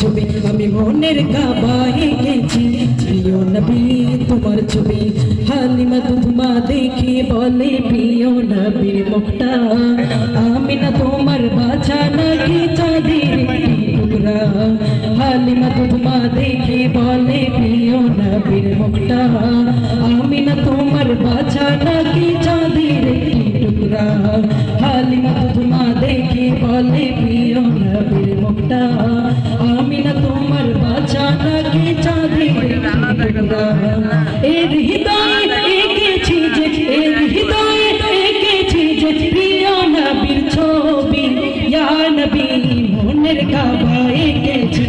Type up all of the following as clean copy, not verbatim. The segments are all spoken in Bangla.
ছবি আমি মনের কাবায় এঁকেছি প্রিয় নবী তোমার ছবি হালিমা দুধমা দেখে বলে প্রিয় নবীর মুখটা আমিনা তোমার বাছা নাকি চাঁদের একটি টুকরা হালিমা দুধমা দেখে বলে প্রিয় নবীর মুখটা আমিনা তোমার বাছা নাকি চাঁদের একটি টুকরা হালিমা দুধমা দেখে বলে প্রিয় নবীর মুখটা আমিনা তোমার বাছা নাকি চাঁদের একটি টুকরা এর হৃদয়ে এঁকেছি যে এর হৃদয়ে এঁকেছি যে প্রিয় নবীর ছবি ইয়া নবী মনের কাবায় এঁকেছি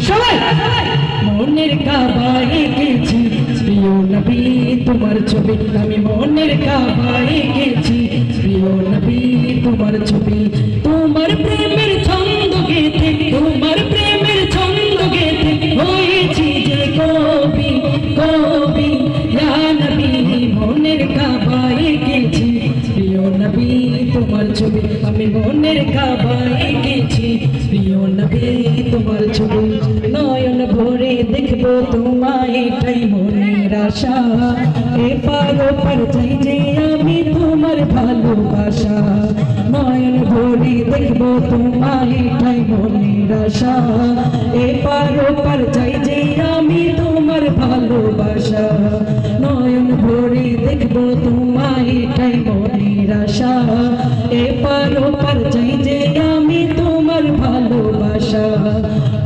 সবাই মনের কাবায় এঁকেছি প্রিয় নবী তোমার ছবি আমি মনের কাবায় এঁকেছি প্রিয় নবী তোমার ছবি তোমার প্রেমের ছন্দ গেথে তোমার প্রেমের ছন্দ গেথে হয়েছি যে কবি কবি ইয়া নবী মনের কাবায় এঁকেছি প্রিয় নবী তোমার ছবি আমি মনের কাবায় এঁকেছি প্রিয় নবী তোমার ছবি নয়ন ভরে দেখবো তোমায় এটাই মনের আশা এপার ওপার চাই যে আমি তোমার ভালোবাসা নয়ন ভরে দেখবো তোমায় এটাই মনের আশা এপার ওপার চাই যে আমি তোমার ভালোবাসা নয়ন ভরে দেখবো তোমায় এটাই মনের আশা এপার ওপার চাই যে আমি তোমার ভালোবাসা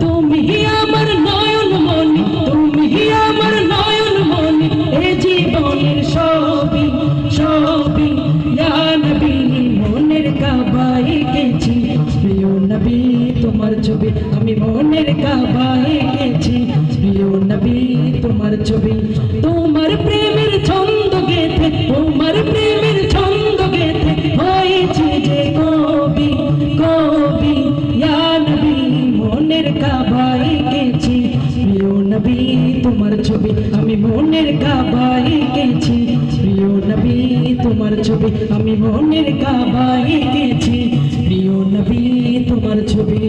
তুমি আমার নয়ন মনি তুমি আমার নয়ন মনি এ জীবনের সবই সবই ইয়া নবী মনের কাবায় এঁকেছি প্রিয় নবী তোমার ছবি আমি মনের কাবায় এঁকেছি প্রিয় নবী তোমার ছবি তোমার প্রেমের ছন্দ গেথে তোমার প্রেমের ছন্দ গেথে হয়েছি যে কবি কবি ইয়া নবী মনের কাবায় এঁকেছি প্রিয় নবী তোমার ছবি আমি মনের কাবায় এঁকেছি প্রিয় নবী তোমার ছবি আমি মনের কাবায় এঁকেছি প্রিয় নবী তোমার ছবি।